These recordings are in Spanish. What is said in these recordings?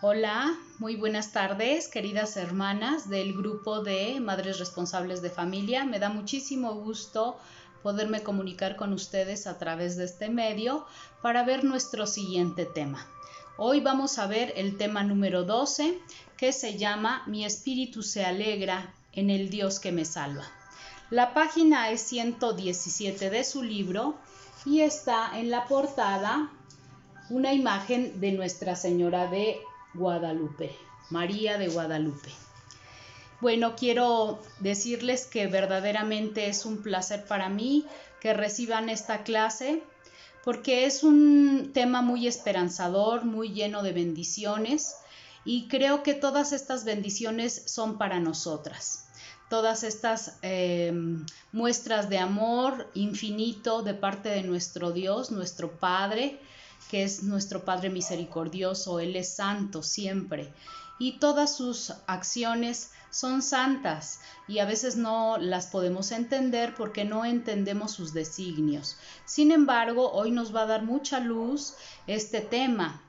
Hola, muy buenas tardes, queridas hermanas del grupo de Madres Responsables de Familia. Me da muchísimo gusto poderme comunicar con ustedes a través de este medio para ver nuestro siguiente tema. Hoy vamos a ver el tema número 12, que se llama Mi espíritu se alegra en el Dios que me salva. La página es 117 de su libro y está en la portada una imagen de Nuestra Señora de Guadalupe, María de Guadalupe. Bueno, quiero decirles que verdaderamente es un placer para mí que reciban esta clase porque es un tema muy esperanzador, muy lleno de bendiciones y creo que todas estas bendiciones son para nosotras. Todas estas muestras de amor infinito de parte de nuestro Dios, nuestro Padre, que es nuestro Padre misericordioso. Él es santo siempre y todas sus acciones son santas y a veces no las podemos entender porque no entendemos sus designios. Sin embargo, hoy nos va a dar mucha luz este tema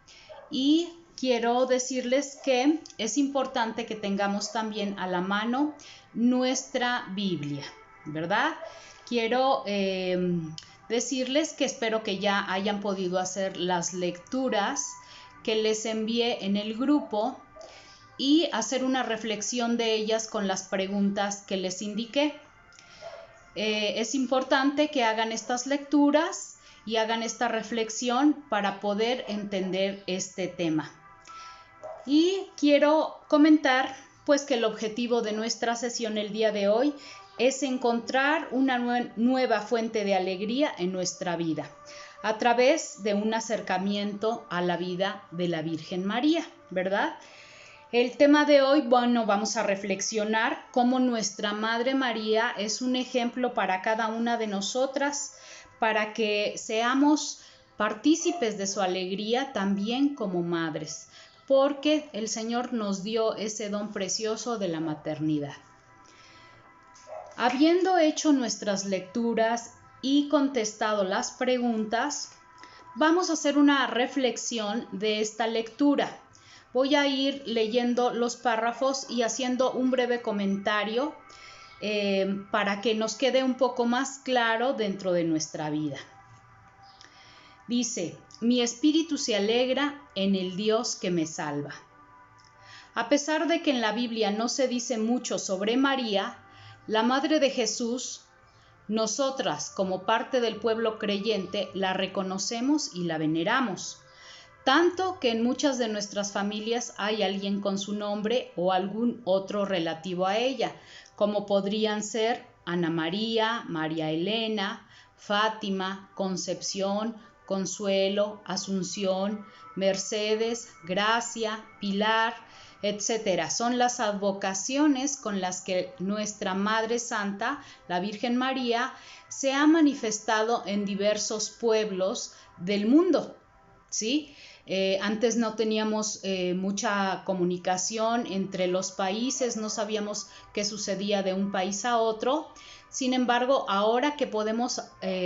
y quiero decirles que es importante que tengamos también a la mano nuestra Biblia, ¿verdad? Quiero decirles que espero que ya hayan podido hacer las lecturas que les envié en el grupo y hacer una reflexión de ellas con las preguntas que les indiqué. Es importante que hagan estas lecturas y hagan esta reflexión para poder entender este tema. Y quiero comentar pues que el objetivo de nuestra sesión el día de hoy es encontrar una nueva fuente de alegría en nuestra vida a través de un acercamiento a la vida de la Virgen María, ¿verdad? El tema de hoy, bueno, vamos a reflexionar cómo nuestra Madre María es un ejemplo para cada una de nosotras, para que seamos partícipes de su alegría también como madres, porque el Señor nos dio ese don precioso de la maternidad. Habiendo hecho nuestras lecturas y contestado las preguntas, vamos a hacer una reflexión de esta lectura. Voy a ir leyendo los párrafos y haciendo un breve comentario para que nos quede un poco más claro dentro de nuestra vida. Dice: mi espíritu se alegra en el Dios que me salva. A pesar de que en la Biblia no se dice mucho sobre María, la Madre de Jesús, nosotras como parte del pueblo creyente la reconocemos y la veneramos. Tanto que en muchas de nuestras familias hay alguien con su nombre o algún otro relativo a ella, como podrían ser Ana María, María Elena, Fátima, Concepción, Consuelo, Asunción, Mercedes, Gracia, Pilar, etc. Son las advocaciones con las que nuestra Madre Santa, la Virgen María, se ha manifestado en diversos pueblos del mundo, ¿sí? Antes no teníamos mucha comunicación entre los países, no sabíamos qué sucedía de un país a otro. Sin embargo, ahora que podemos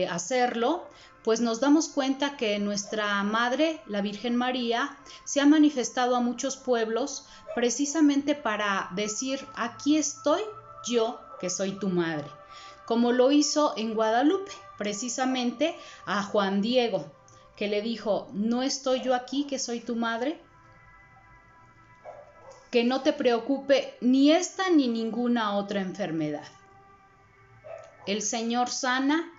hacerlo, pues nos damos cuenta que nuestra Madre, la Virgen María, se ha manifestado a muchos pueblos precisamente para decir: aquí estoy yo, que soy tu madre, como lo hizo en Guadalupe, precisamente a Juan Diego, que le dijo: ¿no estoy yo aquí, que soy tu madre? Que no te preocupe ni esta ni ninguna otra enfermedad. El Señor sana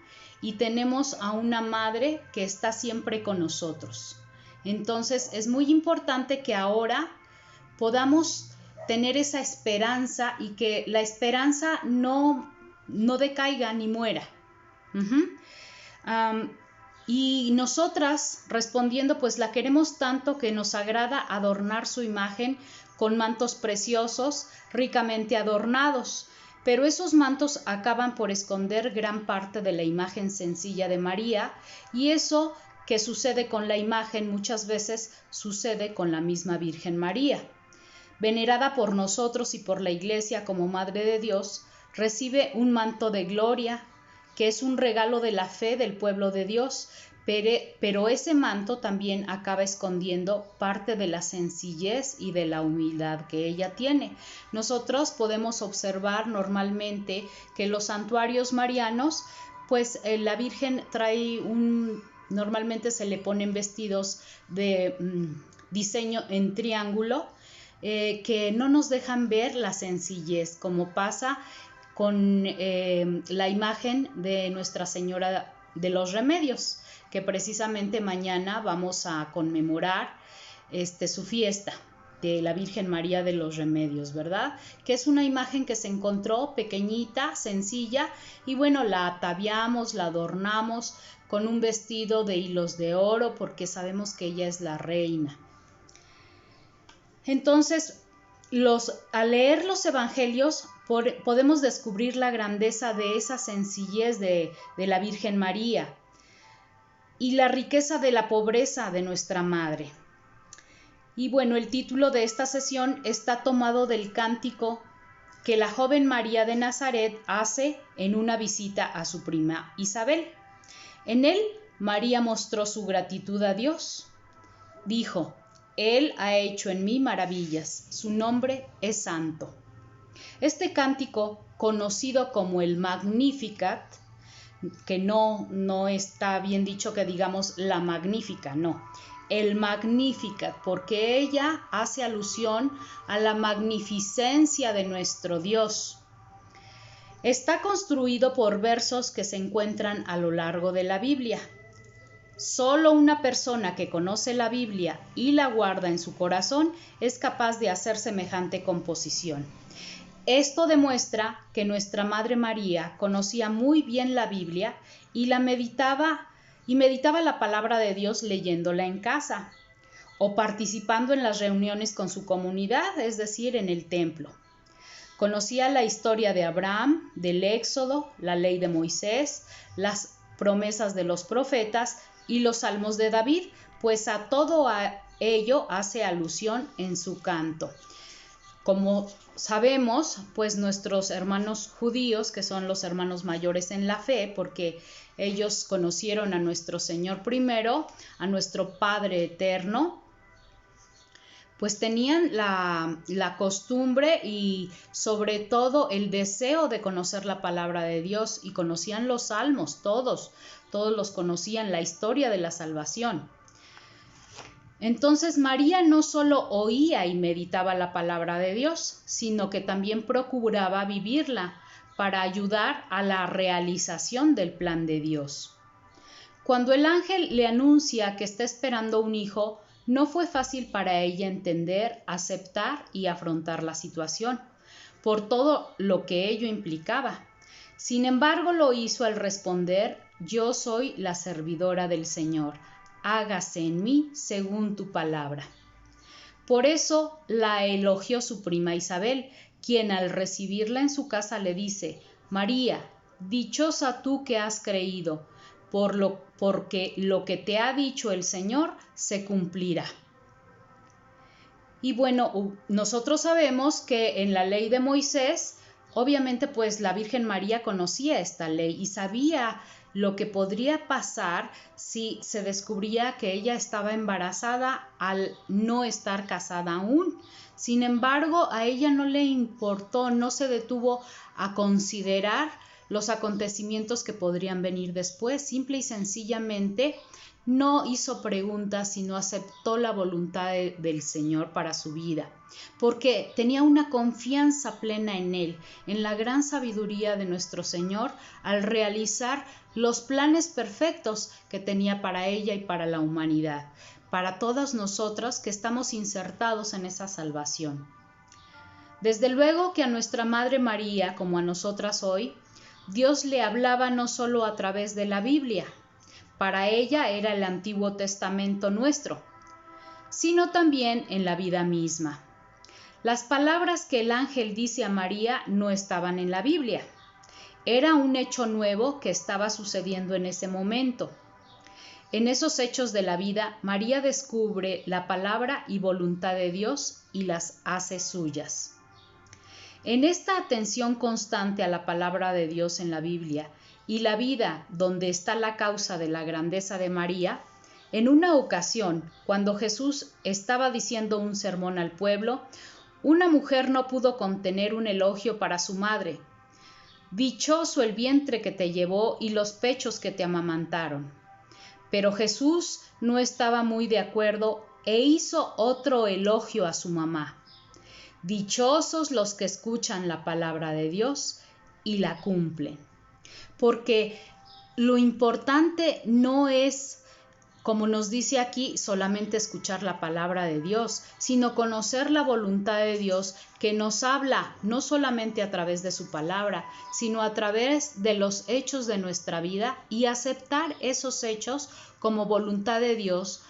y tenemos a una madre que está siempre con nosotros. Entonces es muy importante que ahora podamos tener esa esperanza y que la esperanza no decaiga ni muera. Y nosotras, respondiendo, pues la queremos tanto que nos agrada adornar su imagen con mantos preciosos, ricamente adornados. Pero esos mantos acaban por esconder gran parte de la imagen sencilla de María, y eso que sucede con la imagen muchas veces sucede con la misma Virgen María. Venerada por nosotros y por la Iglesia como Madre de Dios, recibe un manto de gloria, que es un regalo de la fe del pueblo de Dios, pero ese manto también acaba escondiendo parte de la sencillez y de la humildad que ella tiene. Nosotros podemos observar normalmente que los santuarios marianos, pues la Virgen trae normalmente se le ponen vestidos de diseño en triángulo, que no nos dejan ver la sencillez, como pasa con la imagen de Nuestra Señora de los Remedios, que precisamente mañana vamos a conmemorar su fiesta de la Virgen María de los Remedios, ¿verdad? Que es una imagen que se encontró pequeñita, sencilla, y bueno, la ataviamos, la adornamos con un vestido de hilos de oro, porque sabemos que ella es la reina. Entonces, al leer los evangelios podemos descubrir la grandeza de esa sencillez de la Virgen María y la riqueza de la pobreza de nuestra Madre. Y bueno, el título de esta sesión está tomado del cántico que la joven María de Nazaret hace en una visita a su prima Isabel. En él, María mostró su gratitud a Dios. Dijo: Él ha hecho en mí maravillas, su nombre es santo. Este cántico, conocido como el Magnificat, que no está bien dicho que digamos la Magnífica, no, el Magnificat, porque ella hace alusión a la magnificencia de nuestro Dios. Está construido por versos que se encuentran a lo largo de la Biblia. Solo una persona que conoce la Biblia y la guarda en su corazón es capaz de hacer semejante composición. Esto demuestra que nuestra Madre María conocía muy bien la Biblia y meditaba la palabra de Dios leyéndola en casa o participando en las reuniones con su comunidad, es decir, en el templo. Conocía la historia de Abraham, del Éxodo, la ley de Moisés, las promesas de los profetas y los salmos de David, pues a todo ello hace alusión en su canto. Como sabemos, pues nuestros hermanos judíos, que son los hermanos mayores en la fe, porque ellos conocieron a nuestro Señor primero, a nuestro Padre eterno, pues tenían la costumbre y sobre todo el deseo de conocer la palabra de Dios, y conocían los salmos, todos los conocían, la historia de la salvación. Entonces María no solo oía y meditaba la palabra de Dios, sino que también procuraba vivirla para ayudar a la realización del plan de Dios. Cuando el ángel le anuncia que está esperando un hijo, no fue fácil para ella entender, aceptar y afrontar la situación, por todo lo que ello implicaba. Sin embargo, lo hizo al responder: Yo soy la servidora del Señor, hágase en mí según tu palabra. Por eso la elogió su prima Isabel, quien al recibirla en su casa le dice: María, dichosa tú que has creído, porque lo que te ha dicho el Señor se cumplirá. Y bueno, nosotros sabemos que en la ley de Moisés, obviamente pues la Virgen María conocía esta ley y sabía lo que podría pasar si se descubría que ella estaba embarazada al no estar casada aún. Sin embargo, a ella no le importó, no se detuvo a considerar los acontecimientos que podrían venir después. Simple y sencillamente no hizo preguntas, sino aceptó la voluntad del Señor para su vida, porque tenía una confianza plena en Él, en la gran sabiduría de nuestro Señor, al realizar los planes perfectos que tenía para ella y para la humanidad, para todas nosotras que estamos insertados en esa salvación. Desde luego que a nuestra Madre María, como a nosotras hoy, Dios le hablaba no solo a través de la Biblia, para ella era el Antiguo Testamento nuestro, sino también en la vida misma. Las palabras que el ángel dice a María no estaban en la Biblia. Era un hecho nuevo que estaba sucediendo en ese momento. En esos hechos de la vida, María descubre la palabra y voluntad de Dios y las hace suyas. En esta atención constante a la palabra de Dios en la Biblia y la vida donde está la causa de la grandeza de María, en una ocasión, cuando Jesús estaba diciendo un sermón al pueblo, una mujer no pudo contener un elogio para su madre. Dichoso el vientre que te llevó y los pechos que te amamantaron. Pero Jesús no estaba muy de acuerdo e hizo otro elogio a su mamá. Dichosos los que escuchan la palabra de Dios y la cumplen. Porque lo importante no es, como nos dice aquí, solamente escuchar la palabra de Dios, sino conocer la voluntad de Dios que nos habla no solamente a través de su palabra, sino a través de los hechos de nuestra vida y aceptar esos hechos como voluntad de Dios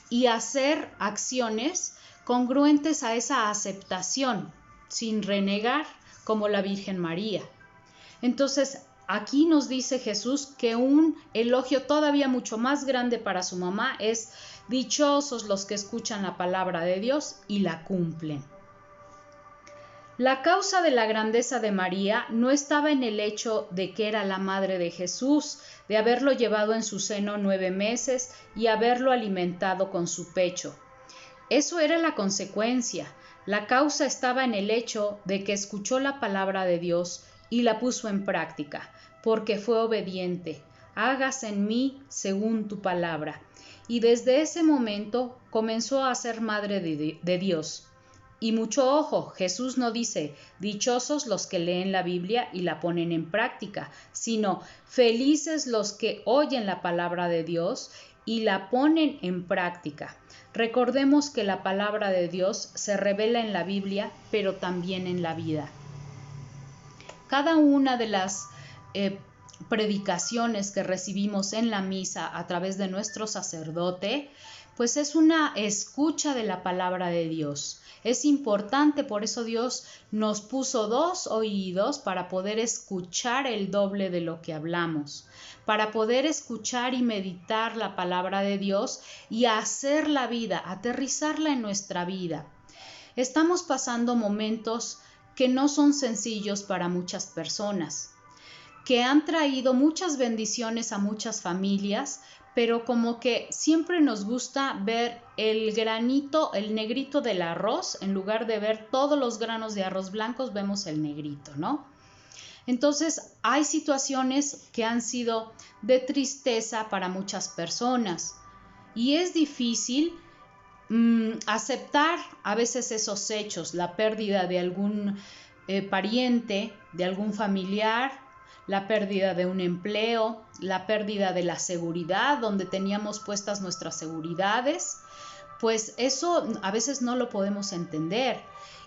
y hacer acciones congruentes a esa aceptación, sin renegar como la Virgen María. Entonces, aquí nos dice Jesús que un elogio todavía mucho más grande para su mamá es dichosos los que escuchan la palabra de Dios y la cumplen. La causa de la grandeza de María no estaba en el hecho de que era la madre de Jesús, de haberlo llevado en su seno 9 meses y haberlo alimentado con su pecho. Eso era la consecuencia. La causa estaba en el hecho de que escuchó la palabra de Dios y la puso en práctica, porque fue obediente. Hágase en mí según tu palabra. Y desde ese momento comenzó a ser madre de Dios. Y mucho ojo, Jesús no dice dichosos los que leen la Biblia y la ponen en práctica, sino felices los que oyen la palabra de Dios y la ponen en práctica. Recordemos que la palabra de Dios se revela en la Biblia, pero también en la vida. Cada una de las predicaciones que recibimos en la misa a través de nuestro sacerdote, pues es una escucha de la palabra de Dios. Es importante, por eso Dios nos puso 2 oídos para poder escuchar el doble de lo que hablamos, para poder escuchar y meditar la palabra de Dios y hacer la vida, aterrizarla en nuestra vida. Estamos pasando momentos que no son sencillos para muchas personas, que han traído muchas bendiciones a muchas familias, pero como que siempre nos gusta ver el granito, el negrito del arroz, en lugar de ver todos los granos de arroz blancos, vemos el negrito, ¿no? Entonces, hay situaciones que han sido de tristeza para muchas personas y es difícil aceptar a veces esos hechos, la pérdida de algún pariente, de algún familiar, la pérdida de un empleo, la pérdida de la seguridad, donde teníamos puestas nuestras seguridades, pues eso a veces no lo podemos entender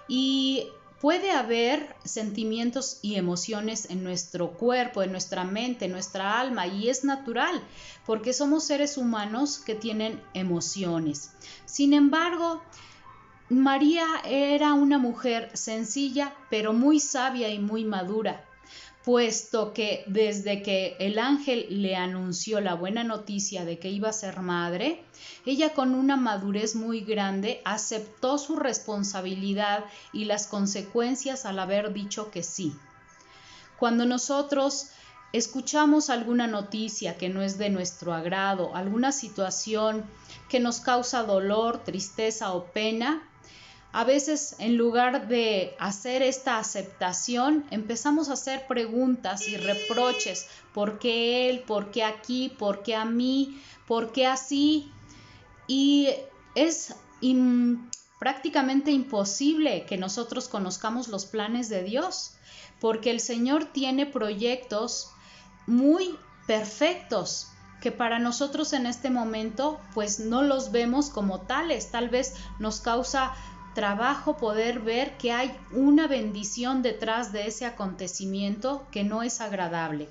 y puede haber sentimientos y emociones en nuestro cuerpo, en nuestra mente, en nuestra alma, y es natural porque somos seres humanos que tienen emociones. Sin embargo, María era una mujer sencilla, pero muy sabia y muy madura, puesto que desde que el ángel le anunció la buena noticia de que iba a ser madre, ella con una madurez muy grande aceptó su responsabilidad y las consecuencias al haber dicho que sí. Cuando nosotros escuchamos alguna noticia que no es de nuestro agrado, alguna situación que nos causa dolor, tristeza o pena, a veces, en lugar de hacer esta aceptación, empezamos a hacer preguntas y reproches. ¿Por qué él? ¿Por qué aquí? ¿Por qué a mí? ¿Por qué así? Y es prácticamente imposible que nosotros conozcamos los planes de Dios, porque el Señor tiene proyectos muy perfectos que para nosotros en este momento pues no los vemos como tales. Tal vez nos causa trabajo poder ver que hay una bendición detrás de ese acontecimiento que no es agradable.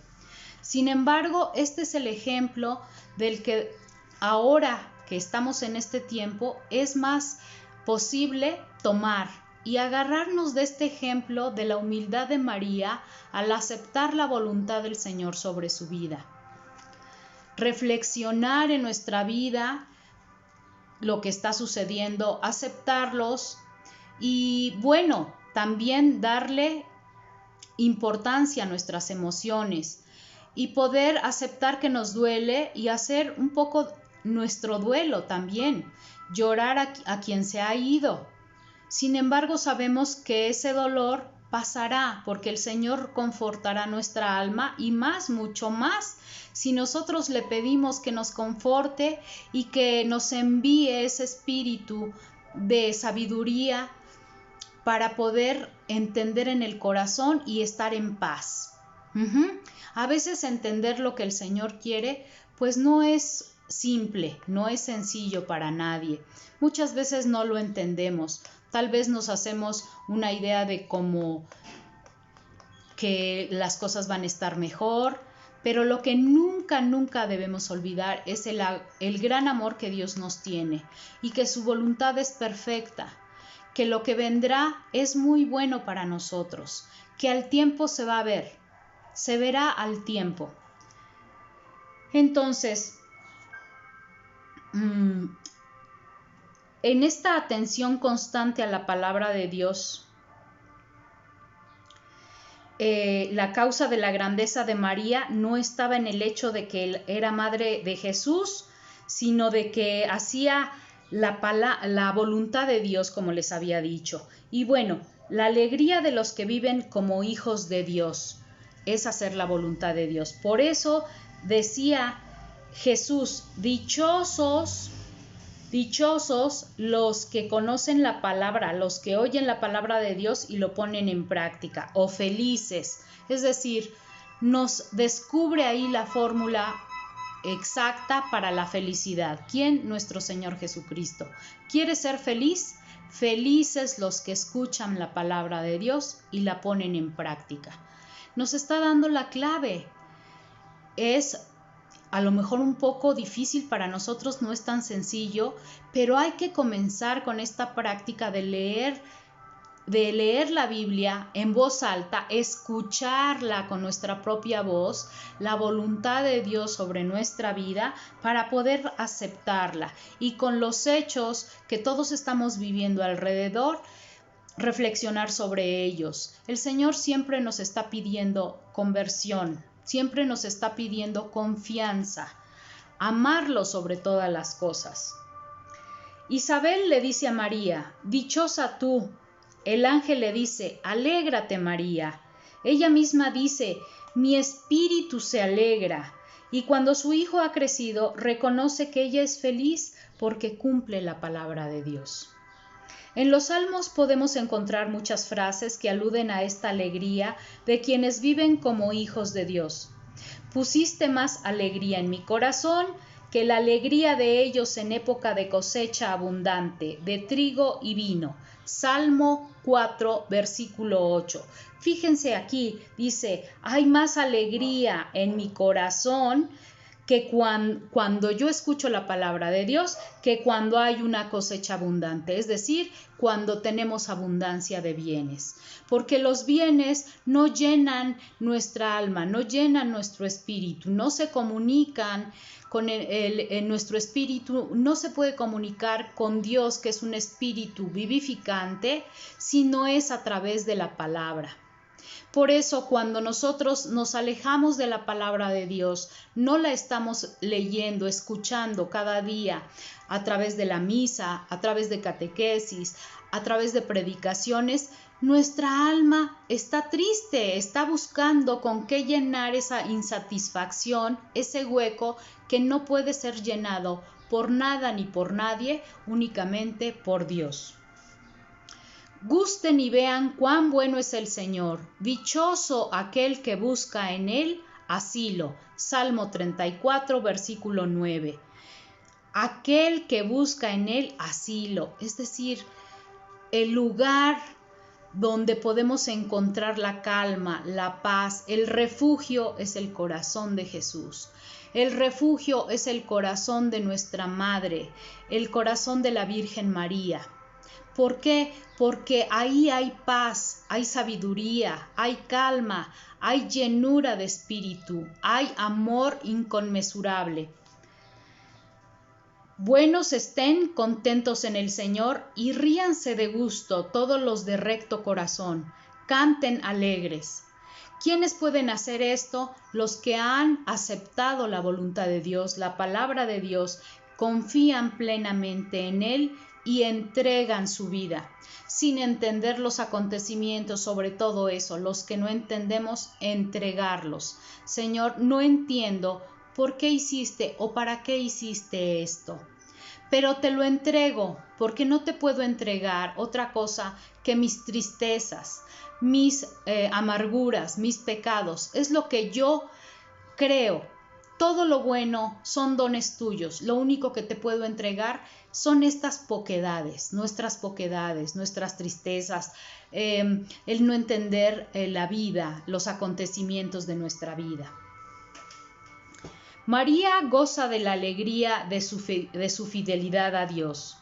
Sin embargo, este es el ejemplo del que ahora que estamos en este tiempo es más posible tomar y agarrarnos de este ejemplo de la humildad de María al aceptar la voluntad del Señor sobre su vida. Reflexionar en nuestra vida lo que está sucediendo, aceptarlos y también darle importancia a nuestras emociones y poder aceptar que nos duele y hacer un poco nuestro duelo también, llorar a quien se ha ido. Sin embargo, sabemos que ese dolor pasará porque el Señor confortará nuestra alma y más, mucho más, si nosotros le pedimos que nos conforte y que nos envíe ese espíritu de sabiduría para poder entender en el corazón y estar en paz. A veces entender lo que el Señor quiere, pues no es simple, no es sencillo para nadie. Muchas veces no lo entendemos. Tal vez nos hacemos una idea de cómo que las cosas van a estar mejor, pero lo que nunca debemos olvidar es el gran amor que Dios nos tiene y que su voluntad es perfecta, que lo que vendrá es muy bueno para nosotros, que al tiempo se va a ver, se verá al tiempo. Entonces, en esta atención constante a la palabra de Dios, la causa de la grandeza de María no estaba en el hecho de que él era madre de Jesús, sino de que hacía la voluntad de Dios, como les había dicho. Y bueno, la alegría de los que viven como hijos de Dios es hacer la voluntad de Dios. Por eso decía Jesús, dichosos los que conocen la palabra, los que oyen la palabra de Dios y lo ponen en práctica, o felices. Es decir, nos descubre ahí la fórmula exacta para la felicidad. ¿Quién? Nuestro Señor Jesucristo. ¿Quieres ser feliz? Felices los que escuchan la palabra de Dios y la ponen en práctica. Nos está dando la clave. Es a lo mejor un poco difícil para nosotros, no es tan sencillo, pero hay que comenzar con esta práctica de leer la Biblia en voz alta, escucharla con nuestra propia voz, la voluntad de Dios sobre nuestra vida para poder aceptarla y con los hechos que todos estamos viviendo alrededor, reflexionar sobre ellos. El Señor siempre nos está pidiendo conversión, siempre nos está pidiendo confianza, amarlo sobre todas las cosas. Isabel le dice a María, dichosa tú. El ángel le dice, alégrate María. Ella misma dice, mi espíritu se alegra. Y cuando su hijo ha crecido, reconoce que ella es feliz porque cumple la palabra de Dios. En los Salmos podemos encontrar muchas frases que aluden a esta alegría de quienes viven como hijos de Dios. Pusiste más alegría en mi corazón que la alegría de ellos en época de cosecha abundante, de trigo y vino. Salmo 4, versículo 8. Fíjense aquí, dice, hay más alegría en mi corazón que cuando yo escucho la palabra de Dios, que cuando hay una cosecha abundante, es decir, cuando tenemos abundancia de bienes. Porque los bienes no llenan nuestra alma, no llenan nuestro espíritu, no se comunican con nuestro espíritu, no se puede comunicar con Dios, que es un espíritu vivificante, si no es a través de la palabra. Por eso, cuando nosotros nos alejamos de la palabra de Dios, no la estamos leyendo, escuchando cada día a través de la misa, a través de catequesis, a través de predicaciones, nuestra alma está triste, está buscando con qué llenar esa insatisfacción, ese hueco que no puede ser llenado por nada ni por nadie, únicamente por Dios. Gusten y vean cuán bueno es el Señor. Dichoso aquel que busca en él asilo. Salmo 34, versículo 9. Aquel que busca en él asilo, es decir, el lugar donde podemos encontrar la calma, la paz. El refugio es el corazón de Jesús. El refugio es el corazón de nuestra Madre, el corazón de la Virgen María. ¿Por qué? Porque ahí hay paz, hay sabiduría, hay calma, hay llenura de espíritu, hay amor inconmensurable. Buenos estén, contentos en el Señor, y ríanse de gusto todos los de recto corazón, canten alegres. ¿Quiénes pueden hacer esto? Los que han aceptado la voluntad de Dios, la palabra de Dios, confían plenamente en Él y entregan su vida, sin entender los acontecimientos, sobre todo eso, los que no entendemos, entregarlos. Señor, no entiendo por qué hiciste o para qué hiciste esto, pero te lo entrego, porque no te puedo entregar otra cosa que mis tristezas, mis amarguras, mis pecados. Es lo que yo creo. Todo lo bueno son dones tuyos. Lo único que te puedo entregar son estas poquedades, nuestras tristezas, el no entender la vida, los acontecimientos de nuestra vida. María goza de la alegría de su fidelidad a Dios.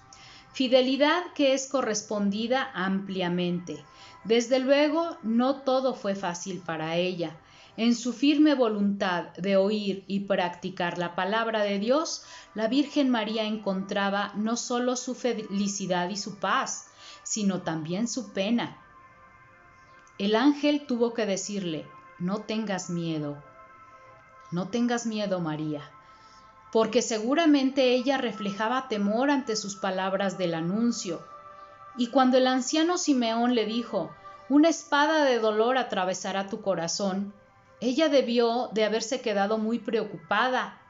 Fidelidad que es correspondida ampliamente. Desde luego, no todo fue fácil para ella. En su firme voluntad de oír y practicar la palabra de Dios, la Virgen María encontraba no solo su felicidad y su paz, sino también su pena. El ángel tuvo que decirle: no tengas miedo, María, porque seguramente ella reflejaba temor ante sus palabras del anuncio. Y cuando el anciano Simeón le dijo: una espada de dolor atravesará tu corazón, ella debió de haberse quedado muy preocupada,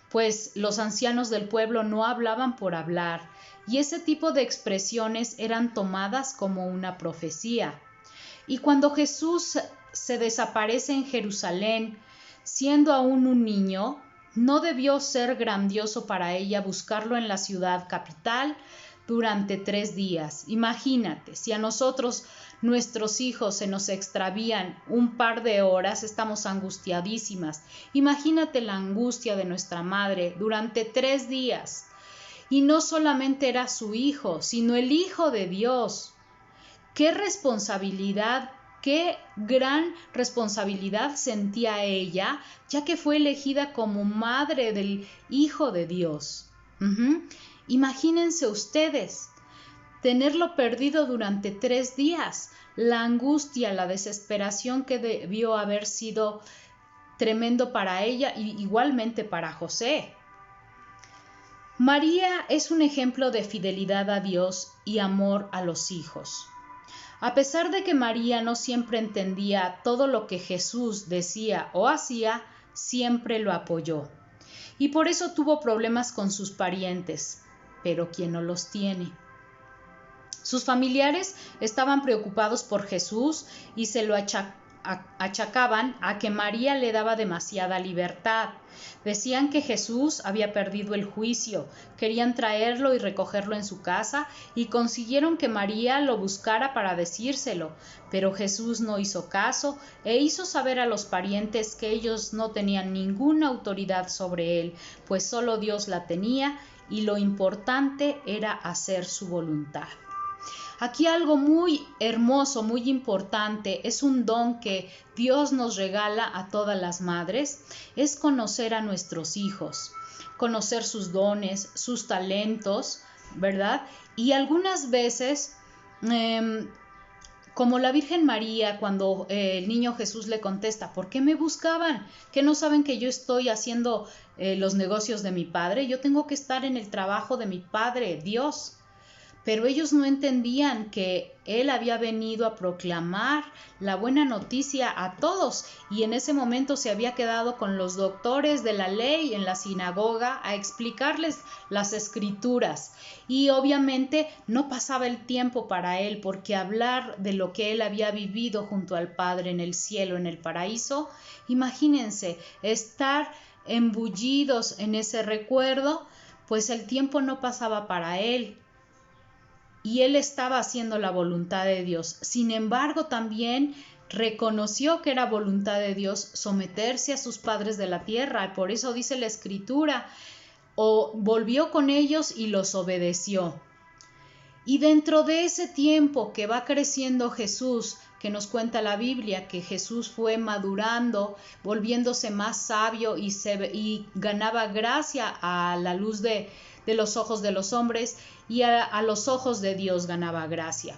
pues los ancianos del pueblo no hablaban por hablar, y ese tipo de expresiones eran tomadas como una profecía. Y cuando Jesús se desaparece en Jerusalén, siendo aún un niño, no debió ser grandioso para ella buscarlo en la ciudad capital durante 3 días. Imagínate, si a nosotros nuestros hijos se nos extravían un par de horas, estamos angustiadísimas. Imagínate la angustia de nuestra madre durante 3 días. Y no solamente era su hijo, sino el Hijo de Dios. ¡Qué responsabilidad! ¡Qué gran responsabilidad sentía ella, ya que fue elegida como madre del Hijo de Dios! Imagínense ustedes, tenerlo perdido durante 3 días, la angustia, la desesperación que debió haber sido tremendo para ella y igualmente para José. María es un ejemplo de fidelidad a Dios y amor a los hijos. A pesar de que María no siempre entendía todo lo que Jesús decía o hacía, siempre lo apoyó. Y por eso tuvo problemas con sus parientes, pero ¿quién no los tiene? Sus familiares estaban preocupados por Jesús y se lo achacaban a que María le daba demasiada libertad. Decían que Jesús había perdido el juicio, querían traerlo y recogerlo en su casa y consiguieron que María lo buscara para decírselo, pero Jesús no hizo caso e hizo saber a los parientes que ellos no tenían ninguna autoridad sobre él, pues solo Dios la tenía y lo importante era hacer su voluntad. Aquí algo muy hermoso, muy importante, es un don que Dios nos regala a todas las madres, es conocer a nuestros hijos, conocer sus dones, sus talentos, ¿verdad? Y algunas veces, como la Virgen María, cuando el niño Jesús le contesta: ¿por qué me buscaban? ¿Que no saben que yo estoy haciendo los negocios de mi Padre? Yo tengo que estar en el trabajo de mi Padre, Dios. Pero ellos no entendían que Él había venido a proclamar la buena noticia a todos y en ese momento se había quedado con los doctores de la ley en la sinagoga a explicarles las escrituras. Y obviamente no pasaba el tiempo para Él, porque hablar de lo que Él había vivido junto al Padre en el cielo, en el paraíso, imagínense, estar embullidos en ese recuerdo, pues el tiempo no pasaba para Él. Y él estaba haciendo la voluntad de Dios. Sin embargo, también reconoció que era voluntad de Dios someterse a sus padres de la tierra. Por eso dice la Escritura, volvió con ellos y los obedeció. Y dentro de ese tiempo que va creciendo Jesús, que nos cuenta la Biblia, que Jesús fue madurando, volviéndose más sabio y ganaba gracia a la luz de los ojos de los hombres y a los ojos de Dios ganaba gracia.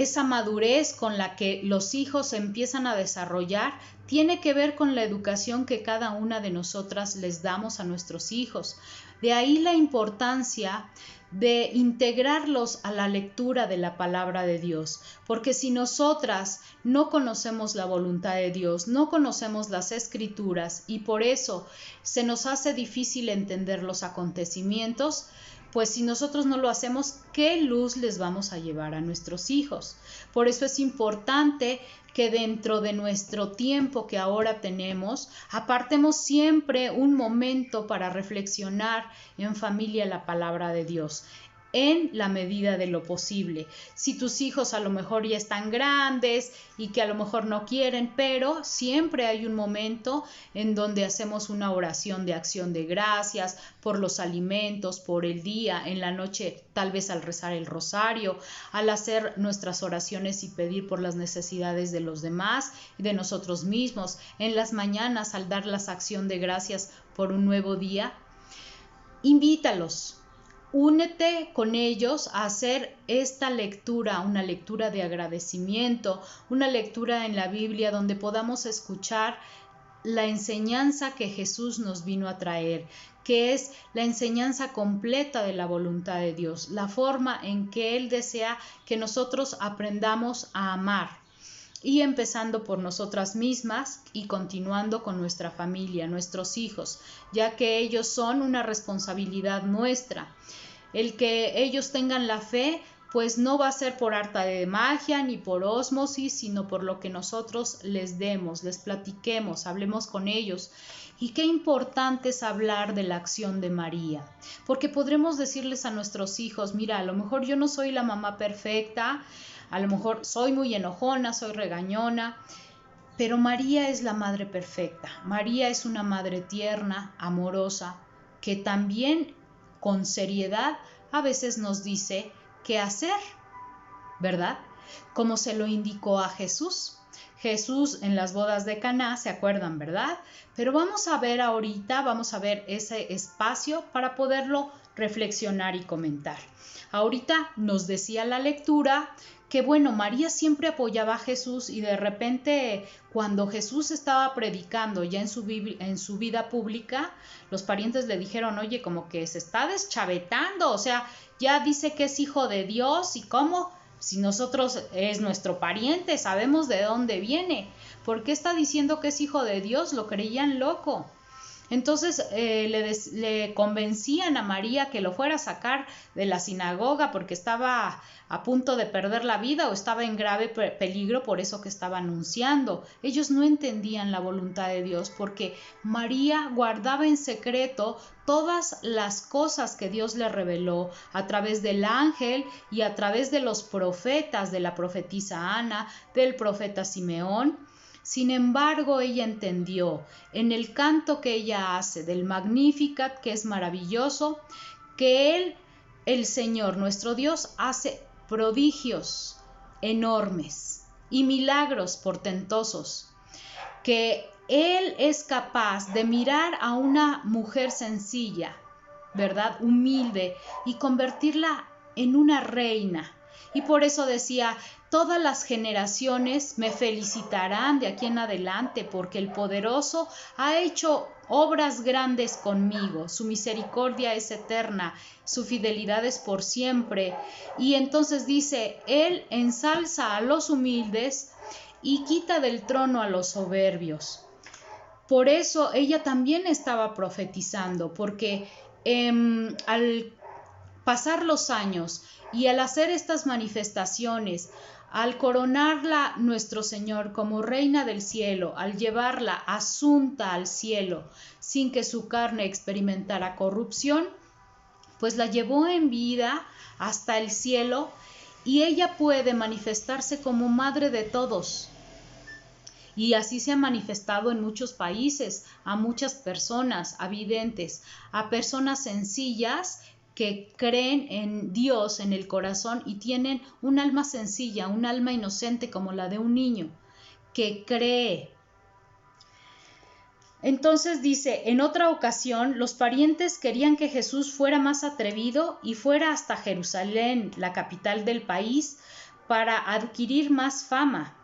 esa madurez con la que los hijos se empiezan a desarrollar tiene que ver con la educación que cada una de nosotras les damos a nuestros hijos. De ahí la importancia de integrarlos a la lectura de la palabra de Dios, porque si nosotras no conocemos la voluntad de Dios, no conocemos las escrituras y por eso se nos hace difícil entender los acontecimientos, pues si nosotros no lo hacemos, ¿qué luz les vamos a llevar a nuestros hijos? Por eso es importante que dentro de nuestro tiempo que ahora tenemos, apartemos siempre un momento para reflexionar en familia la palabra de Dios, en la medida de lo posible. Si tus hijos a lo mejor ya están grandes y que a lo mejor no quieren, pero siempre hay un momento en donde hacemos una oración de acción de gracias por los alimentos, por el día, en la noche tal vez al rezar el rosario, al hacer nuestras oraciones y pedir por las necesidades de los demás y de nosotros mismos, en las mañanas al dar la acción de gracias por un nuevo día. Invítalos. Únete con ellos a hacer esta lectura, una lectura de agradecimiento, una lectura en la Biblia donde podamos escuchar la enseñanza que Jesús nos vino a traer, que es la enseñanza completa de la voluntad de Dios, la forma en que Él desea que nosotros aprendamos a amar. Y empezando por nosotras mismas y continuando con nuestra familia, nuestros hijos, ya que ellos son una responsabilidad nuestra. El que ellos tengan la fe, pues no va a ser por arte de magia ni por ósmosis, sino por lo que nosotros les demos, les platiquemos, hablemos con ellos. Y qué importante es hablar de la acción de María, porque podremos decirles a nuestros hijos, mira, a lo mejor yo no soy la mamá perfecta, a lo mejor soy muy enojona, soy regañona, pero María es la madre perfecta. María es una madre tierna, amorosa, que también con seriedad a veces nos dice qué hacer, ¿verdad? Como se lo indicó a Jesús. Jesús en las bodas de Caná, ¿se acuerdan, verdad? Pero vamos a ver ahorita, vamos a ver ese espacio para poderlo reflexionar y comentar. Ahorita nos decía la lectura que bueno, María siempre apoyaba a Jesús y de repente cuando Jesús estaba predicando ya en su vida pública, los parientes le dijeron, oye, como que se está deschavetando, o sea, ya dice que es hijo de Dios y cómo, si nosotros es nuestro pariente, sabemos de dónde viene, ¿por qué está diciendo que es hijo de Dios? Lo creían loco. Entonces le convencían a María que lo fuera a sacar de la sinagoga porque estaba a punto de perder la vida o estaba en grave peligro por eso que estaba anunciando. Ellos no entendían la voluntad de Dios porque María guardaba en secreto todas las cosas que Dios le reveló a través del ángel y a través de los profetas, de la profetisa Ana, del profeta Simeón. Sin embargo, ella entendió en el canto que ella hace del Magnificat, que es maravilloso, que Él, el Señor, nuestro Dios, hace prodigios enormes y milagros portentosos, que Él es capaz de mirar a una mujer sencilla, ¿verdad? Humilde, y convertirla en una reina. Y por eso decía, todas las generaciones me felicitarán de aquí en adelante, porque el Poderoso ha hecho obras grandes conmigo, su misericordia es eterna, su fidelidad es por siempre. Y entonces dice, Él ensalza a los humildes y quita del trono a los soberbios. Por eso ella también estaba profetizando, porque al pasar los años y al hacer estas manifestaciones, al coronarla nuestro Señor como reina del cielo, al llevarla asunta al cielo sin que su carne experimentara corrupción, pues la llevó en vida hasta el cielo y ella puede manifestarse como madre de todos. Y así se ha manifestado en muchos países, a muchas personas, a videntes, a personas sencillas que creen en Dios en el corazón y tienen un alma sencilla, un alma inocente como la de un niño, que cree. Entonces dice, en otra ocasión los parientes querían que Jesús fuera más atrevido y fuera hasta Jerusalén, la capital del país, para adquirir más fama.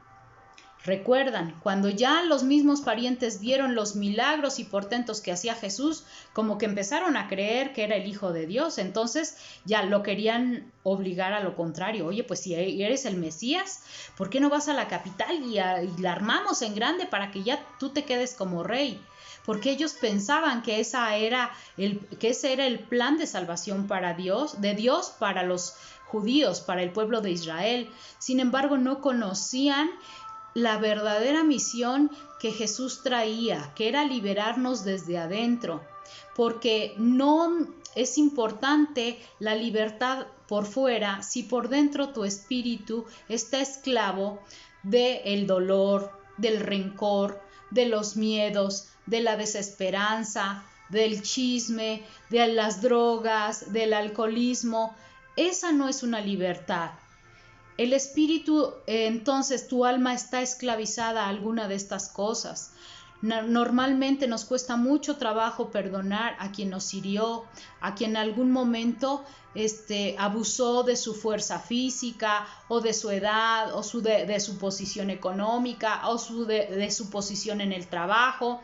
Recuerdan, cuando ya los mismos parientes vieron los milagros y portentos que hacía Jesús, como que empezaron a creer que era el Hijo de Dios, entonces ya lo querían obligar a lo contrario. Oye, pues si eres el Mesías, ¿por qué no vas a la capital y la armamos en grande para que ya tú te quedes como rey? Porque ellos pensaban que ese era el plan de salvación de Dios para los judíos, para el pueblo de Israel. Sin embargo, no conocían la verdadera misión que Jesús traía, que era liberarnos desde adentro, porque no es importante la libertad por fuera si por dentro tu espíritu está esclavo del dolor, del rencor, de los miedos, de la desesperanza, del chisme, de las drogas, del alcoholismo. Esa no es una libertad. El espíritu, entonces tu alma está esclavizada a alguna de estas cosas. Normalmente nos cuesta mucho trabajo perdonar a quien nos hirió, a quien en algún momento abusó de su fuerza física o de su edad o de su posición económica o de su posición en el trabajo.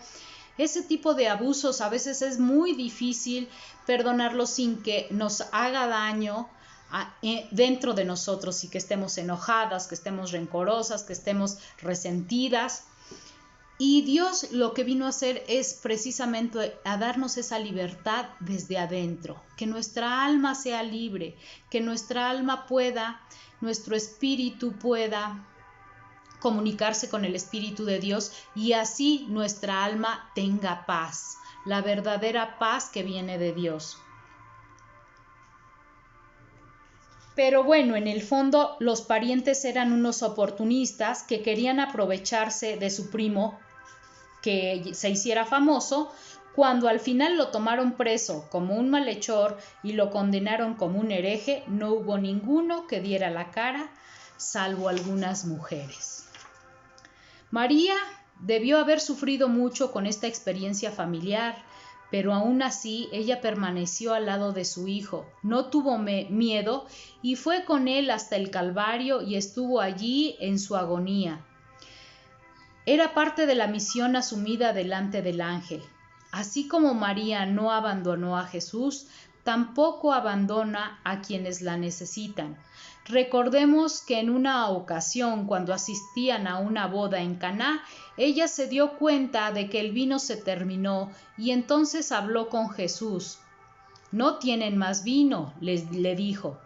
Ese tipo de abusos a veces es muy difícil perdonarlos sin que nos haga daño dentro de nosotros y que estemos enojadas, que estemos rencorosas, que estemos resentidas. Y Dios lo que vino a hacer es precisamente a darnos esa libertad desde adentro, que nuestra alma sea libre, que nuestra alma nuestro espíritu pueda comunicarse con el Espíritu de Dios y así nuestra alma tenga paz, la verdadera paz que viene de Dios. Pero bueno, en el fondo los parientes eran unos oportunistas que querían aprovecharse de su primo que se hiciera famoso. Cuando al final lo tomaron preso como un malhechor y lo condenaron como un hereje, no hubo ninguno que diera la cara, salvo algunas mujeres. María debió haber sufrido mucho con esta experiencia familiar, pero aún así ella permaneció al lado de su hijo, no tuvo miedo y fue con él hasta el Calvario y estuvo allí en su agonía. Era parte de la misión asumida delante del ángel. Así como María no abandonó a Jesús, tampoco abandona a quienes la necesitan. Recordemos que en una ocasión, cuando asistían a una boda en Caná, ella se dio cuenta de que el vino se terminó y entonces habló con Jesús. «No tienen más vino», le dijo.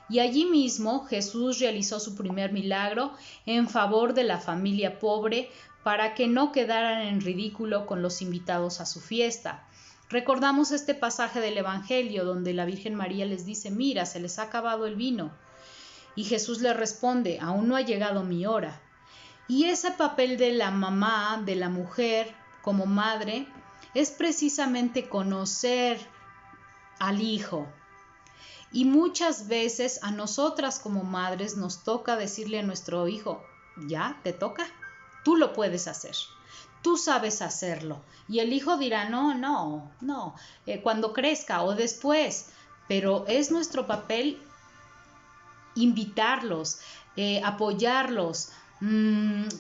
Y allí mismo Jesús realizó su primer milagro en favor de la familia pobre para que no quedaran en ridículo con los invitados a su fiesta. Recordamos este pasaje del Evangelio donde la Virgen María les dice: «Mira, se les ha acabado el vino». Y Jesús le responde: «Aún no ha llegado mi hora». Y ese papel de la mamá, de la mujer como madre, es precisamente conocer al hijo. Y muchas veces a nosotras como madres nos toca decirle a nuestro hijo: «Ya, te toca, tú lo puedes hacer, tú sabes hacerlo». Y el hijo dirá: no, cuando crezca o después. Pero es nuestro papel invitarlos, apoyarlos,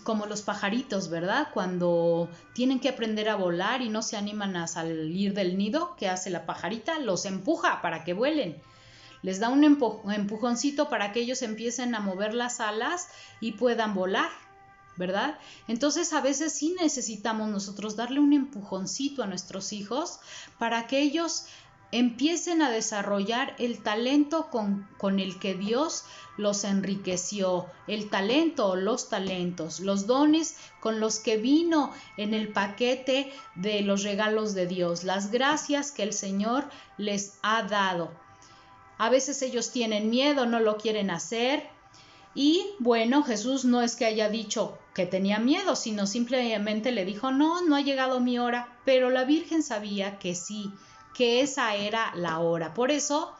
como los pajaritos, ¿verdad? Cuando tienen que aprender a volar y no se animan a salir del nido, ¿qué hace la pajarita? Los empuja para que vuelen. Les da un empujoncito para que ellos empiecen a mover las alas y puedan volar, ¿verdad? Entonces a veces sí necesitamos nosotros darle un empujoncito a nuestros hijos para que ellos empiecen a desarrollar el talento con el que Dios los enriqueció, el talento o los talentos, los dones con los que vino en el paquete de los regalos de Dios, las gracias que el Señor les ha dado. A veces ellos tienen miedo, no lo quieren hacer. Y bueno, Jesús no es que haya dicho que tenía miedo, sino simplemente le dijo: no ha llegado mi hora. Pero la Virgen sabía que sí, que esa era la hora. Por eso,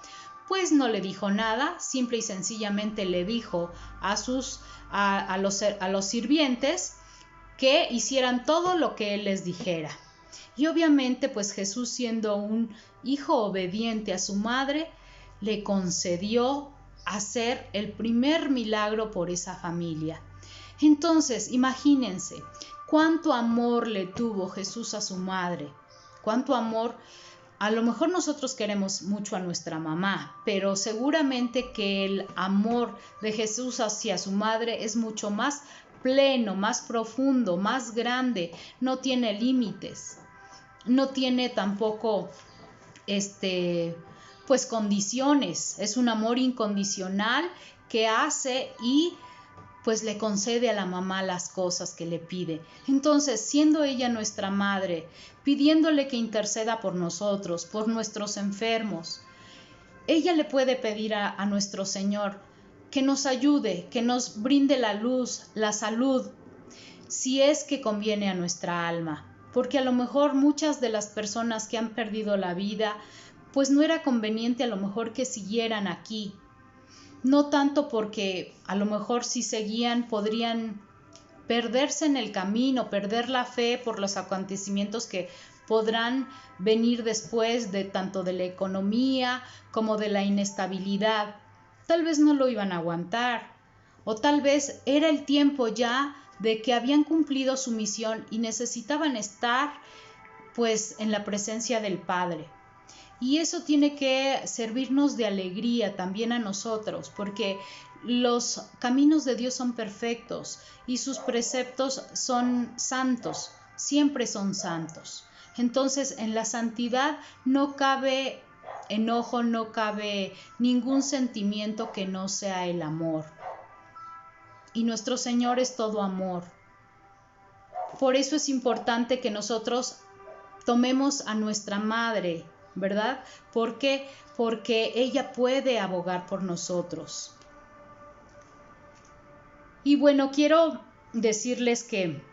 pues no le dijo nada, simple y sencillamente le dijo a los sirvientes que hicieran todo lo que él les dijera. Y obviamente, pues Jesús, siendo un hijo obediente a su madre, le concedió hacer el primer milagro por esa familia. Entonces, imagínense cuánto amor le tuvo Jesús a su madre, cuánto amor. A lo mejor nosotros queremos mucho a nuestra mamá, pero seguramente que el amor de Jesús hacia su madre es mucho más pleno, más profundo, más grande, no tiene límites, no tiene tampoco pues condiciones, es un amor incondicional que hace y pues le concede a la mamá las cosas que le pide. Entonces, siendo ella nuestra madre, pidiéndole que interceda por nosotros, por nuestros enfermos, ella le puede pedir a nuestro Señor que nos ayude, que nos brinde la luz, la salud, si es que conviene a nuestra alma. Porque a lo mejor muchas de las personas que han perdido la vida, pues no era conveniente a lo mejor que siguieran aquí. No tanto porque a lo mejor si seguían podrían perderse en el camino, perder la fe por los acontecimientos que podrán venir después de tanto de la economía como de la inestabilidad. Tal vez no lo iban a aguantar, o tal vez era el tiempo ya de que habían cumplido su misión y necesitaban estar pues en la presencia del Padre. Y eso tiene que servirnos de alegría también a nosotros, porque los caminos de Dios son perfectos y sus preceptos son santos, siempre son santos. Entonces, en la santidad no cabe enojo, no cabe ningún sentimiento que no sea el amor. Y nuestro Señor es todo amor. Por eso es importante que nosotros tomemos a nuestra madre, ¿verdad? ¿Por qué? Porque ella puede abogar por nosotros. Y bueno, quiero decirles que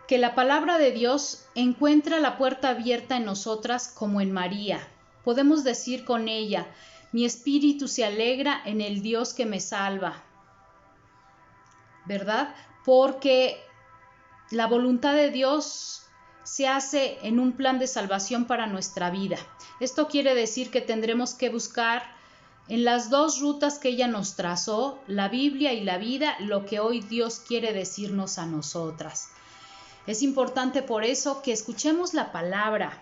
la palabra de Dios encuentra la puerta abierta en nosotras como en María. Podemos decir con ella: mi espíritu se alegra en el Dios que me salva, ¿verdad? Porque la voluntad de Dios se hace en un plan de salvación para nuestra vida. Esto quiere decir que tendremos que buscar en las dos rutas que ella nos trazó, la Biblia y la vida, lo que hoy Dios quiere decirnos a nosotras. Es importante por eso que escuchemos la palabra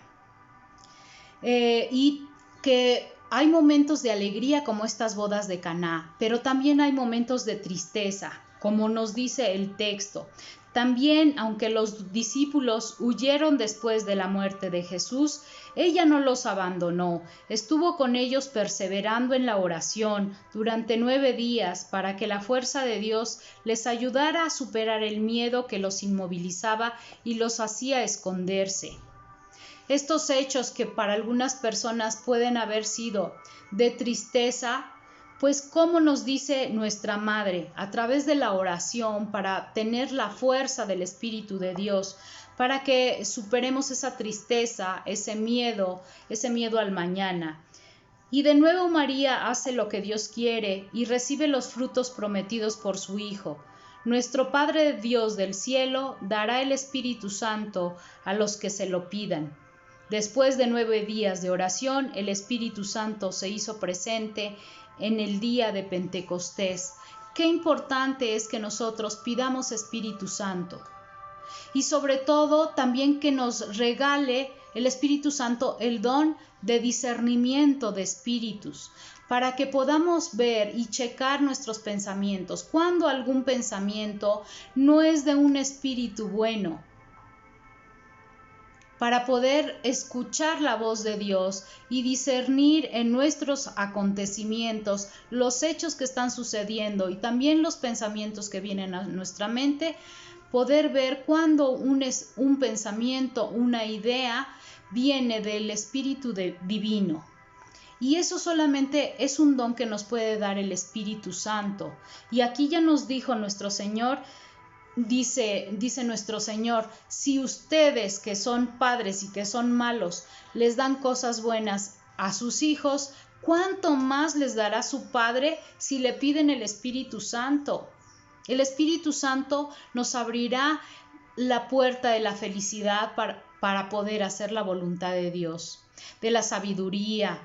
y que hay momentos de alegría como estas bodas de Caná, pero también hay momentos de tristeza, como nos dice el texto. También, aunque los discípulos huyeron después de la muerte de Jesús, ella no los abandonó. Estuvo con ellos perseverando en la oración durante 9 días para que la fuerza de Dios les ayudara a superar el miedo que los inmovilizaba y los hacía esconderse. Estos hechos que para algunas personas pueden haber sido de tristeza, pues como nos dice nuestra madre, a través de la oración para tener la fuerza del Espíritu de Dios, para que superemos esa tristeza, ese miedo al mañana. Y de nuevo María hace lo que Dios quiere y recibe los frutos prometidos por su Hijo. Nuestro Padre Dios del cielo dará el Espíritu Santo a los que se lo pidan. Después de 9 días de oración, el Espíritu Santo se hizo presente en el día de Pentecostés. Qué importante es que nosotros pidamos Espíritu Santo. Y sobre todo también que nos regale el Espíritu Santo el don de discernimiento de espíritus, para que podamos ver y checar nuestros pensamientos. Cuando algún pensamiento no es de un espíritu bueno, para poder escuchar la voz de Dios y discernir en nuestros acontecimientos los hechos que están sucediendo y también los pensamientos que vienen a nuestra mente, poder ver cuando un pensamiento, una idea viene del Espíritu Divino. Y eso solamente es un don que nos puede dar el Espíritu Santo. Y aquí ya nos dijo nuestro Señor, dice nuestro Señor, si ustedes que son padres y que son malos les dan cosas buenas a sus hijos, ¿cuánto más les dará su Padre si le piden el Espíritu Santo? El Espíritu Santo nos abrirá la puerta de la felicidad para poder hacer la voluntad de Dios, de la sabiduría,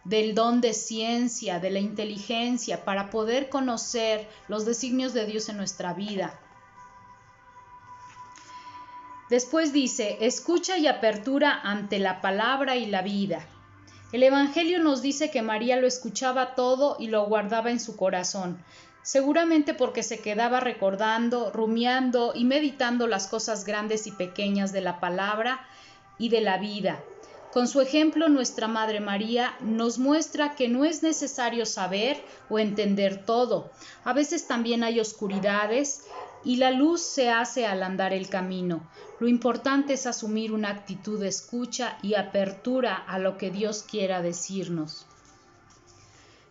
del don de ciencia, de la inteligencia, para poder conocer los designios de Dios en nuestra vida. Después dice, escucha y apertura ante la palabra y la vida. El Evangelio nos dice que María lo escuchaba todo y lo guardaba en su corazón, seguramente porque se quedaba recordando, rumiando y meditando las cosas grandes y pequeñas de la palabra y de la vida. Con su ejemplo, nuestra Madre María nos muestra que no es necesario saber o entender todo. A veces también hay oscuridades y la luz se hace al andar el camino. Lo importante es asumir una actitud de escucha y apertura a lo que Dios quiera decirnos.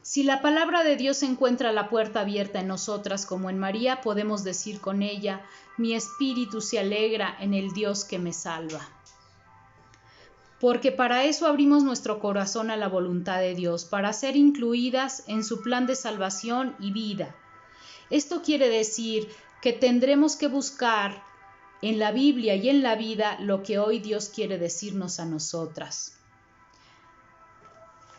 Si la palabra de Dios encuentra la puerta abierta en nosotras como en María, podemos decir con ella, mi espíritu se alegra en el Dios que me salva. Porque para eso abrimos nuestro corazón a la voluntad de Dios, para ser incluidas en su plan de salvación y vida. Esto quiere decir que tendremos que buscar en la Biblia y en la vida lo que hoy Dios quiere decirnos a nosotras.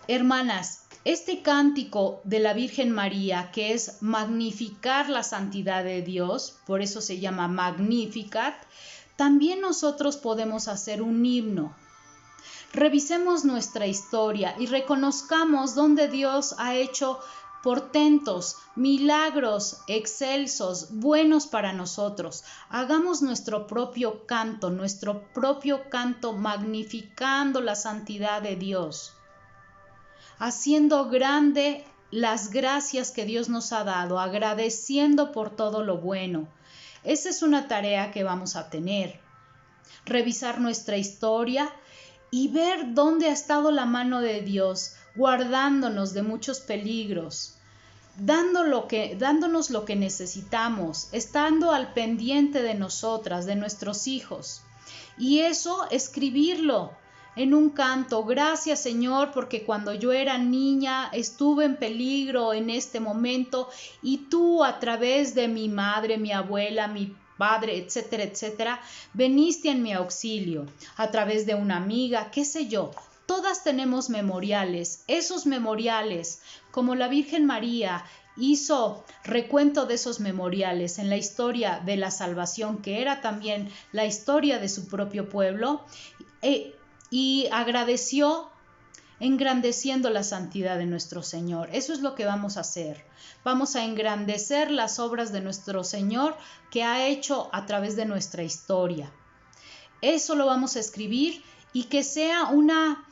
Hermanas, este cántico de la Virgen María, que es magnificar la santidad de Dios, por eso se llama Magnificat, también nosotros podemos hacer un himno. Revisemos nuestra historia y reconozcamos dónde Dios ha hecho portentos, milagros excelsos, buenos para nosotros. Hagamos nuestro propio canto magnificando la santidad de Dios, haciendo grande las gracias que Dios nos ha dado, agradeciendo por todo lo bueno. Esa es una tarea que vamos a tener. Revisar nuestra historia y ver dónde ha estado la mano de Dios, guardándonos de muchos peligros, dándonos lo que necesitamos, estando al pendiente de nosotras, de nuestros hijos. Y eso, escribirlo en un canto. Gracias, Señor, porque cuando yo era niña estuve en peligro en este momento y tú, a través de mi madre, mi abuela, mi padre, etcétera, etcétera, veniste en mi auxilio, a través de una amiga, qué sé yo. Todas tenemos memoriales. Esos memoriales, como la Virgen María hizo recuento de esos memoriales en la historia de la salvación, que era también la historia de su propio pueblo, y agradeció engrandeciendo la santidad de nuestro Señor. Eso es lo que vamos a hacer. Vamos a engrandecer las obras de nuestro Señor que ha hecho a través de nuestra historia. Eso lo vamos a escribir y que sea una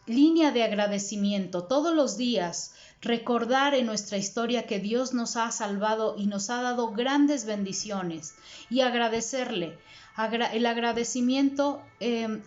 línea de agradecimiento todos los días. Recordar en nuestra historia que Dios nos ha salvado y nos ha dado grandes bendiciones y agradecerle. El agradecimiento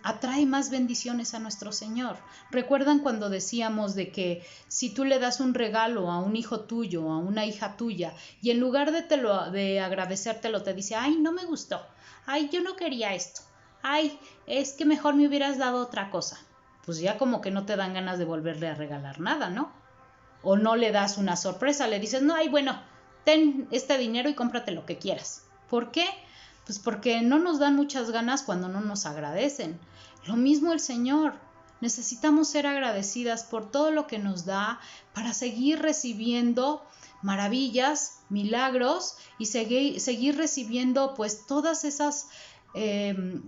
atrae más bendiciones a nuestro Señor. ¿Recuerdan cuando decíamos de que si tú le das un regalo a un hijo tuyo, a una hija tuya, y en lugar de agradecértelo te dice, ay, no me gustó, ay, yo no quería esto, ay, es que mejor me hubieras dado otra cosa? Pues ya como que no te dan ganas de volverle a regalar nada, ¿no? O no le das una sorpresa, le dices, no, ay, bueno, ten este dinero y cómprate lo que quieras. ¿Por qué? Pues porque no nos dan muchas ganas cuando no nos agradecen. Lo mismo el Señor. Necesitamos ser agradecidas por todo lo que nos da para seguir recibiendo maravillas, milagros y seguir recibiendo pues todas esas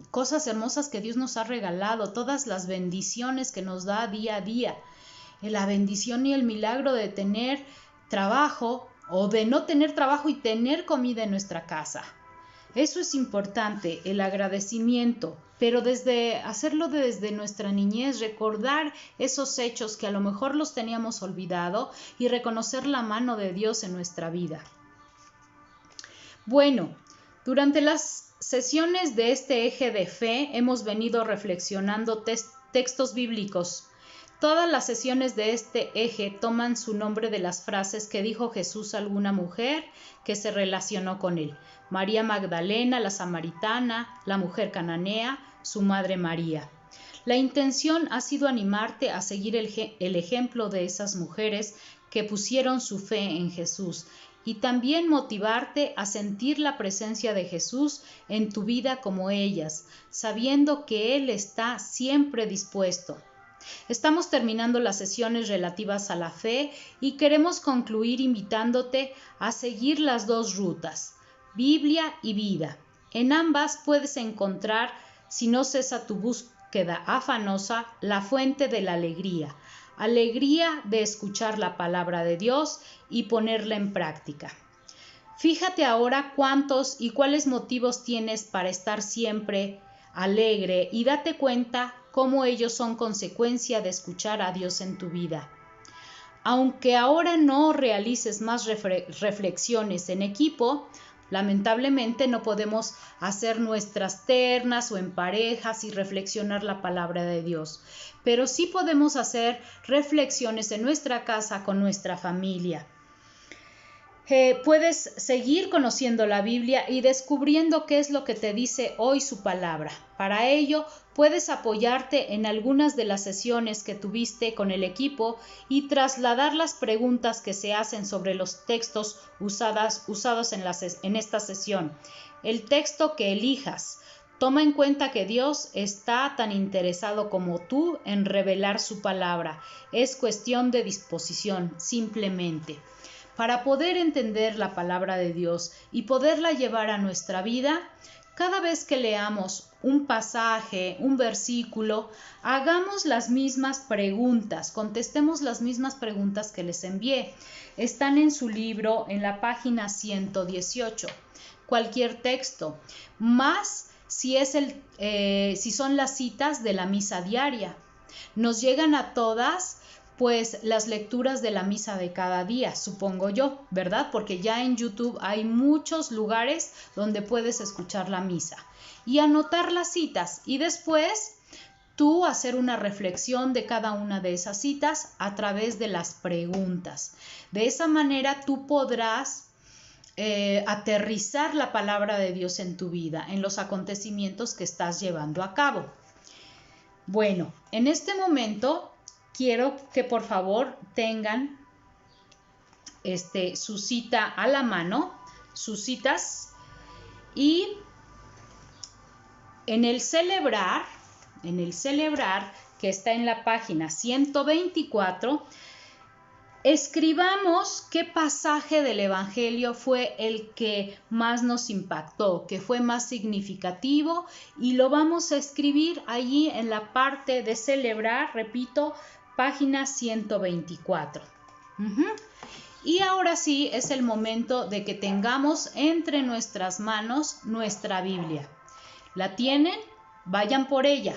cosas hermosas que Dios nos ha regalado, todas las bendiciones que nos da día a día. La bendición y el milagro de tener trabajo o de no tener trabajo y tener comida en nuestra casa. Eso es importante, el agradecimiento, pero hacerlo desde nuestra niñez, recordar esos hechos que a lo mejor los teníamos olvidado y reconocer la mano de Dios en nuestra vida. Bueno, durante las sesiones de este eje de fe hemos venido reflexionando textos bíblicos. Todas las sesiones de este eje toman su nombre de las frases que dijo Jesús a alguna mujer que se relacionó con él. María Magdalena, la samaritana, la mujer cananea, su madre María. La intención ha sido animarte a seguir el ejemplo de esas mujeres que pusieron su fe en Jesús y también motivarte a sentir la presencia de Jesús en tu vida como ellas, sabiendo que Él está siempre dispuesto. Estamos terminando las sesiones relativas a la fe y queremos concluir invitándote a seguir las dos rutas, Biblia y vida. En ambas puedes encontrar, si no cesa tu búsqueda afanosa, la fuente de la alegría de escuchar la palabra de Dios y ponerla en práctica. Fíjate ahora cuántos y cuáles motivos tienes para estar siempre alegre y date cuenta cómo ellos son consecuencia de escuchar a Dios en tu vida. Aunque ahora no realices más reflexiones en equipo, lamentablemente no podemos hacer nuestras ternas o en parejas y reflexionar la palabra de Dios, pero sí podemos hacer reflexiones en nuestra casa con nuestra familia. Puedes seguir conociendo la Biblia y descubriendo qué es lo que te dice hoy su palabra. Para ello, puedes apoyarte en algunas de las sesiones que tuviste con el equipo y trasladar las preguntas que se hacen sobre los textos usados en esta sesión. El texto que elijas. Toma en cuenta que Dios está tan interesado como tú en revelar su palabra. Es cuestión de disposición, simplemente. Para poder entender la palabra de Dios y poderla llevar a nuestra vida, cada vez que leamos un pasaje, un versículo, hagamos las mismas preguntas, contestemos las mismas preguntas que les envié. Están en su libro en la página 118. Cualquier texto, más si son las citas de la misa diaria. Nos llegan a todas pues las lecturas de la misa de cada día, supongo yo, ¿verdad? Porque ya en YouTube hay muchos lugares donde puedes escuchar la misa y anotar las citas y después tú hacer una reflexión de cada una de esas citas a través de las preguntas. De esa manera tú podrás aterrizar la palabra de Dios en tu vida, en los acontecimientos que estás llevando a cabo. Bueno, en este momento quiero que por favor tengan su cita a la mano, sus citas, y en el celebrar que está en la página 124, escribamos qué pasaje del Evangelio fue el que más nos impactó, que fue más significativo, y lo vamos a escribir allí en la parte de celebrar, repito, página 124. Y ahora sí es el momento de que tengamos entre nuestras manos nuestra Biblia. ¿La tienen? Vayan por ella.